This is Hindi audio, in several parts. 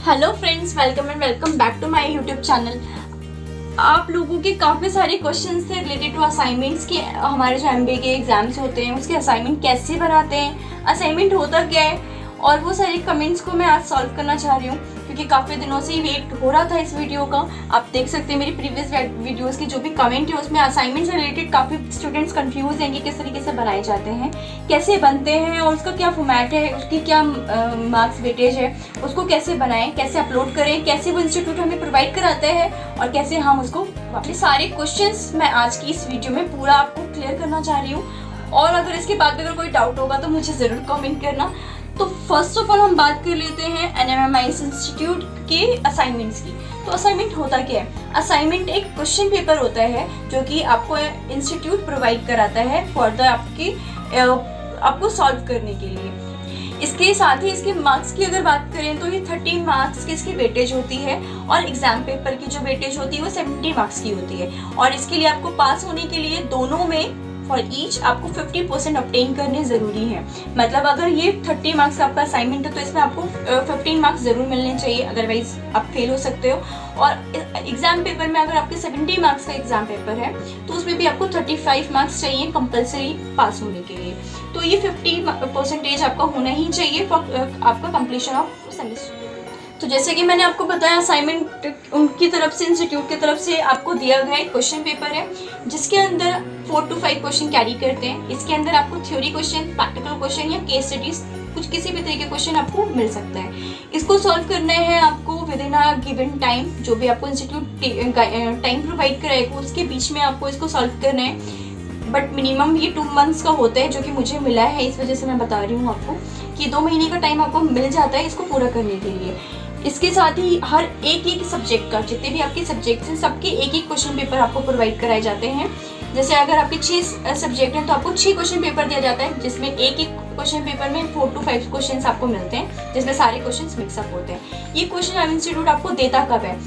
Hello friends, welcome and welcome back to my YouTube channel. आप लोगों के काफ़ी सारे क्वेश्चंस थे रिलेटेड टू असाइनमेंट्स के। हमारे जो एमबीए के एग्जाम्स होते हैं उसके असाइनमेंट कैसे बनाते हैं, असाइनमेंट होता क्या है, और वो सारे कमेंट्स को मैं आज सॉल्व करना चाह रही हूँ क्योंकि काफ़ी दिनों से ही वेट हो रहा था इस वीडियो का। आप देख सकते हैं मेरी प्रीवियस वीडियोस के जो भी कमेंट है उसमें असाइनमेंट से रिलेटेड काफ़ी स्टूडेंट्स कंफ्यूज हैं कि किस तरीके से बनाए जाते हैं, कैसे बनते हैं और उसका क्या फॉर्मेट है, उसकी क्या मार्क्स वेटेज है, उसको कैसे बनाएं, कैसे अपलोड करें, कैसे वो इंस्टीट्यूट हमें प्रोवाइड कराते हैं और कैसे हम उसको। ये सारे क्वेश्चंस मैं आज की इस वीडियो में पूरा आपको क्लियर करना चाह रही हूँ। और अगर इसके बाद अगर कोई डाउट होगा तो मुझे ज़रूर कमेंट करना। तो फर्स्ट ऑफ ऑल हम बात कर लेते हैं NMMIS इंस्टीट्यूट के असाइनमेंट्स की। तो असाइनमेंट होता क्या है? असाइनमेंट एक क्वेश्चन पेपर होता है जो कि आपको इंस्टीट्यूट प्रोवाइड कराता है फॉर द आपको सॉल्व करने के लिए। इसके साथ ही इसके मार्क्स की अगर बात करें तो ये 30 मार्क्स की इसकी वेटेज होती है और एग्जाम पेपर की जो वेटेज होती है वो 70 मार्क्स की होती है। और इसके लिए आपको पास होने के लिए दोनों में फॉर ईच आपको 50% ऑब्टेन करने ज़रूरी है। मतलब अगर ये 30 मार्क्स का आपका असाइनमेंट है तो इसमें आपको 15 मार्क्स ज़रूर मिलने चाहिए, अदरवाइज आप फेल हो सकते हो। और एग्जाम पेपर में अगर आपके 70 मार्क्स का एग्जाम पेपर है तो उसमें भी आपको 35 मार्क्स चाहिए कंपलसरी पास होने के लिए। तो ये 50% आपका होना ही चाहिए फॉर आपका कंप्लीशन ऑफ सेमेस्टर। तो जैसे कि मैंने आपको बताया, असाइनमेंट उनकी तरफ से, इंस्टीट्यूट की तरफ से आपको दिया गया एक क्वेश्चन पेपर है जिसके अंदर 4 to 5 क्वेश्चन कैरी करते हैं। इसके अंदर आपको थ्योरी क्वेश्चन, प्रैक्टिकल क्वेश्चन या केस स्टडीज कुछ किसी भी तरीके क्वेश्चन आपको मिल सकता है। इसको सॉल्व करना है आपको with in a given time, जो भी आपको इंस्टीट्यूट टाइम प्रोवाइड कराएगा उसके बीच में आपको इसको सॉल्व करना है। बट मिनिमम ये 2 मंथ्स का होता है जो कि मुझे मिला है, इस वजह से मैं बता रही हूँ आपको कि 2 महीने का टाइम आपको मिल जाता है इसको पूरा करने के लिए। इसके साथ ही हर एक सब्जेक्ट का, जितने भी आपके सब्जेक्ट्स हैं सबके एक क्वेश्चन पेपर आपको प्रोवाइड कराए जाते हैं। जैसे अगर आपके 6 सब्जेक्ट हैं तो आपको 6 क्वेश्चन पेपर दिया जाता है जिसमें एक क्वेश्चन पेपर में 4 to 5 क्वेश्चन आपको मिलते हैं जिसमें सारे क्वेश्चन मिक्सअप होते हैं। ये क्वेश्चन इंस्टीट्यूट आपको देता कब है?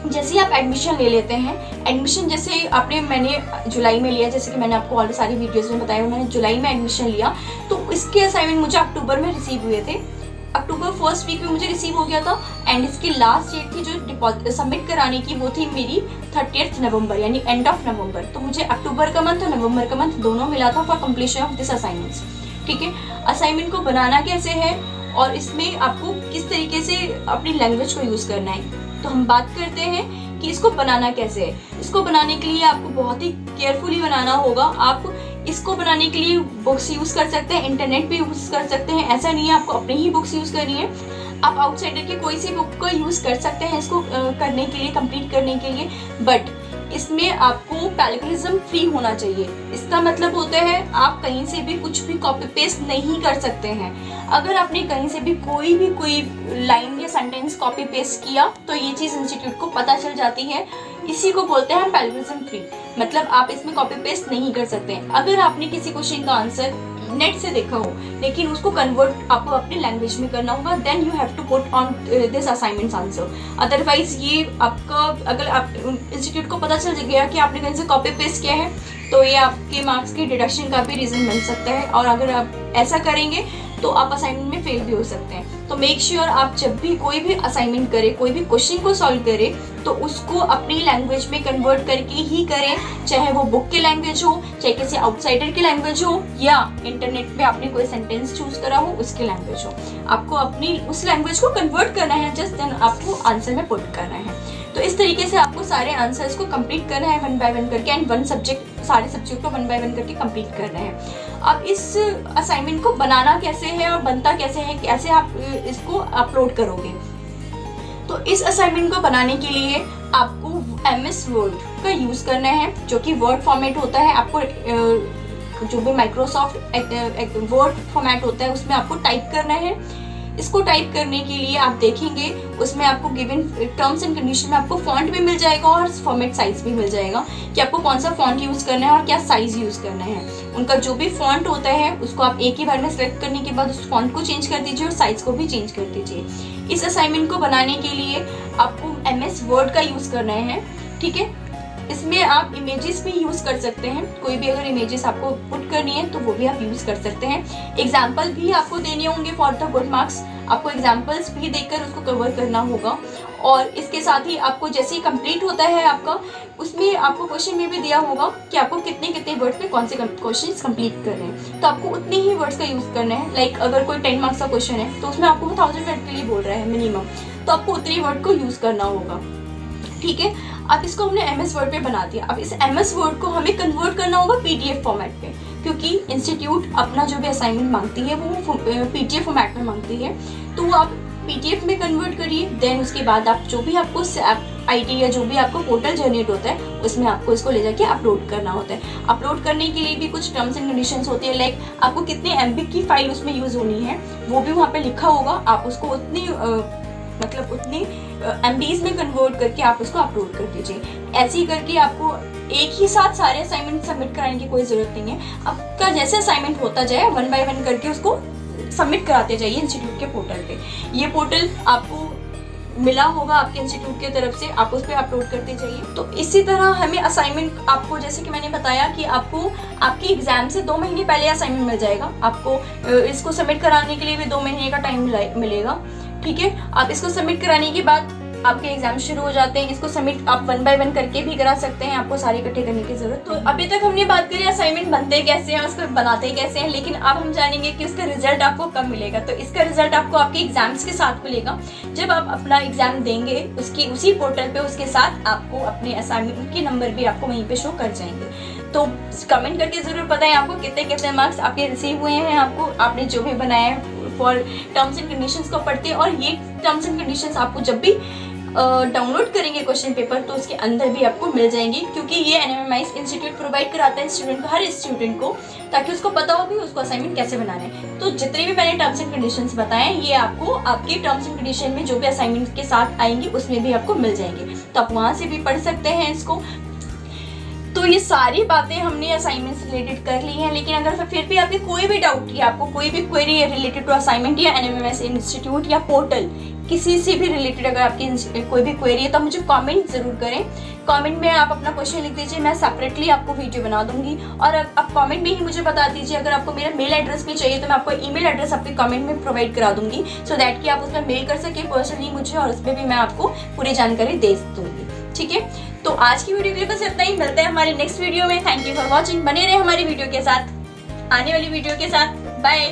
जैसे आप एडमिशन ले लेते हैं, एडमिशन जैसे मैंने जुलाई में लिया, जैसे कि मैंने आपको ऑलरेडी सारी वीडियोस में बताया, मैंने जुलाई में एडमिशन लिया तो इसके असाइनमेंट मुझे अक्टूबर में रिसीव हुए थे। अक्टूबर फर्स्ट वीक में मुझे रिसीव हो गया था एंड इसकी लास्ट डेट थी जो सबमिट कराने की वो थी मेरी 30 नवंबर, यानी एंड ऑफ नवंबर। तो मुझे अक्टूबर का मंथ और नवंबर का मंथ दोनों मिला था for completion of this assignments. ठीक है, असाइनमेंट को बनाना कैसे है और इसमें आपको किस तरीके से अपनी लैंग्वेज को यूज़ करना है, तो हम बात करते हैं कि इसको बनाना कैसे है। इसको बनाने के लिए आपको बहुत ही केयरफुली बनाना होगा। आप इसको बनाने के लिए बुक्स यूज़ कर सकते हैं, इंटरनेट भी यूज़ कर सकते हैं, ऐसा नहीं है आपको अपनी ही बुक्स यूज़ करनी है। आप आउटसाइडर की कोई सी बुक का यूज़ कर सकते हैं इसको करने के लिए, कंप्लीट करने के लिए। बट इसमें आपको प्लेगरिज्म फ्री होना चाहिए। इसका मतलब होता है आप कहीं से भी कुछ भी कॉपी पेस्ट नहीं कर सकते हैं। अगर आपने कहीं से भी कोई लाइन या सेंटेंस कॉपी पेस्ट किया तो ये चीज़ इंस्टीट्यूट को पता चल जाती है। इसी को बोलते हैं प्लेगरिज्म फ्री, मतलब आप इसमें कॉपी पेस्ट नहीं कर सकते। अगर आपने किसी क्वेश्चन का आंसर नेट से देखा हो लेकिन उसको कन्वर्ट आपको अपनी लैंग्वेज में करना होगा, then you have to put on this assignments answer. Otherwise ये आपका, अगर आप इंस्टीट्यूट को पता चल गया कि आपने कहीं से कॉपी पेस्ट किया है तो ये आपके मार्क्स के डिडक्शन का भी रीज़न मिल सकता है। और अगर आप ऐसा करेंगे तो आप असाइनमेंट में फेल भी हो सकते हैं। तो मेक श्योर आप जब भी कोई भी असाइनमेंट करें, कोई भी क्वेश्चन को सॉल्व करें तो उसको अपनी लैंग्वेज में कन्वर्ट करके ही करें, चाहे वो बुक की लैंग्वेज हो, चाहे किसी आउटसाइडर की लैंग्वेज हो या इंटरनेट पे आपने कोई सेंटेंस चूज करा हो उसकी लैंग्वेज हो। आपको अपनी उस लैंग्वेज को कन्वर्ट करना है, जस्ट देन आपको आंसर में पुट करना है। तो इस तरीके से आपको सारे आंसर्स को कंप्लीट करना है 1 by 1 करके, एंड सारे सब्जेक्ट को 1 by 1 करके कंप्लीट करना है। अब इस असाइनमेंट को बनाना कैसे है और बनता कैसे है, कैसे आप इसको अपलोड करोगे। तो इस असाइनमेंट को बनाने के लिए आपको MS वर्ड का यूज़ करना है जो कि वर्ड फॉर्मेट होता है। आपको जो भी माइक्रोसॉफ्ट वर्ड फॉर्मेट होता है उसमें आपको टाइप करना है। इसको टाइप करने के लिए आप देखेंगे उसमें आपको गिवन टर्म्स एंड कंडीशन में आपको फॉन्ट भी मिल जाएगा और फॉर्मेट साइज भी मिल जाएगा कि आपको कौन सा फॉन्ट यूज़ करना है और क्या साइज यूज़ करना है। उनका जो भी फॉन्ट होता है उसको आप एक ही बार में सेलेक्ट करने के बाद उस फॉन्ट को चेंज कर दीजिए और साइज को भी चेंज कर दीजिए। इस असाइनमेंट को बनाने के लिए आपको MS वर्ड का यूज़ करना है। ठीक है, इसमें आप इमेजेस भी यूज़ कर सकते हैं, कोई भी अगर इमेजेस आपको पुट करनी है तो वो भी आप यूज़ कर सकते हैं। एग्जाम्पल भी आपको देने होंगे फॉर द गुड मार्क्स, आपको एग्जाम्पल्स भी देकर उसको कवर करना होगा। और इसके साथ ही आपको जैसे ही कंप्लीट होता है आपका, उसमें आपको क्वेश्चन में भी दिया होगा कि आपको कितने कितने वर्ड्स में कौन से क्वेश्चन कंप्लीट करने हैं, तो आपको उतने ही वर्ड्स का यूज़ करना है। लाइक अगर कोई 10 मार्क्स का क्वेश्चन है तो उसमें आपको 1000 वर्ड के लिए बोल रहा है मिनिमम, तो आपको उतने वर्ड को यूज़ करना होगा। ठीक है, अब इसको हमने MS वर्ड पे बना दिया। अब इस MS वर्ड को हमें कन्वर्ट करना होगा PDF फॉर्मेट पे, क्योंकि इंस्टीट्यूट अपना जो भी असाइनमेंट मांगती है वो PDF फॉर्मेट में मांगती है, तो वो आप PDF में कन्वर्ट करिए। देन उसके बाद आप जो भी आपको IT या जो भी आपको पोर्टल जनरेट होता है उसमें आपको इसको ले जाके अपलोड करना होता है। अपलोड करने के लिए भी कुछ टर्म्स एंड कंडीशंस होती है, लाइक आपको कितने MB की फाइल उसमें यूज़ होनी है वो भी वहाँ पे लिखा होगा। आप उसको उतनी उतनी MBs में कन्वर्ट करके आप उसको अपलोड कर दीजिए। ऐसे ही करके आपको एक ही साथ सारे असाइनमेंट सबमिट कराने की कोई ज़रूरत नहीं है। आपका जैसे असाइनमेंट होता जाए 1 बाय 1 करके उसको सबमिट कराते जाइए इंस्टीट्यूट के पोर्टल पे। ये पोर्टल आपको मिला होगा आपके इंस्टीट्यूट की तरफ से, आप उस पर अपलोड करते जाइए। तो इसी तरह हमें असाइनमेंट आपको, जैसे कि मैंने बताया कि आपको आपके एग्जाम से 2 महीने पहले असाइनमेंट मिल जाएगा। आपको इसको सबमिट कराने के लिए भी 2 महीने का टाइम मिलेगा। ठीक है, आप इसको सबमिट कराने के बाद आपके एग्जाम शुरू हो जाते हैं। इसको सबमिट आप 1 बाय 1 करके भी करा सकते हैं, आपको सारे इकट्ठे करने की जरूरत। तो अभी तक हमने बात करी असाइनमेंट बनते कैसे हैं, उसको बनाते कैसे हैं, लेकिन अब हम जानेंगे कि उसका रिजल्ट आपको कब मिलेगा। तो इसका रिजल्ट आपको आपके एग्जाम्स के साथ मिलेगा। जब आप अपना एग्जाम देंगे उसी पोर्टल पे उसके साथ आपको अपने असाइनमेंट के नंबर भी आपको वहीं पे शो कर जाएंगे। तो कमेंट करके जरूर बताएं आपको कितने कितने मार्क्स आपके रिसीव हुए हैं, आपने जो भी बनाया है फॉर टर्म्स एंड कंडीशंस को पढ़ते। और ये टर्म्स एंड कंडीशंस आपको जब भी डाउनलोड करेंगे क्वेश्चन पेपर तो उसके अंदर भी आपको मिल जाएंगी, क्योंकि ये NMMIS इंस्टीट्यूट प्रोवाइड कराता है स्टूडेंट को, हर स्टूडेंट को, ताकि उसको पता हो कि उसको असाइनमेंट कैसे बनाना है। तो जितने भी मैंने टर्म्स एंड कंडीशंस बताए ये आपको आपके टर्म्स एंड कंडीशन में जो भी असाइनमेंट के साथ आएंगी उसमें भी आपको मिल जाएंगे, तो आप वहाँ से भी पढ़ सकते हैं इसको। तो ये सारी बातें हमने असाइनमेंट से रिलेटेड कर ली हैं, लेकिन अगर फिर भी आपके कोई भी डाउट या आपको कोई भी क्वेरी है रिलेटेड टू असाइनमेंट या NMMIS इंस्टीट्यूट या पोर्टल, किसी से भी रिलेटेड अगर आपकी कोई भी क्वेरी है तो मुझे कमेंट जरूर करें। कमेंट में आप अपना क्वेश्चन लिख दीजिए, मैं सेपरेटली आपको वीडियो बना दूंगी। और आप कमेंट में ही मुझे बता दीजिए, अगर आपको मेरा मेल एड्रेस भी चाहिए तो मैं आपको ईमेल एड्रेस आपके कमेंट में प्रोवाइड करा दूंगी, सो दैट कि आप उसमें मेल कर सके पर्सनली मुझे, और उसमें भी मैं आपको पूरी जानकारी दे दूंगी। ठीक है, तो आज की वीडियो के लिए बस इतना ही। मिलते हैं हमारे नेक्स्ट वीडियो में। Thank you for watching. बने रहे हमारी वीडियो के साथ, आने वाली वीडियो के साथ। बाय।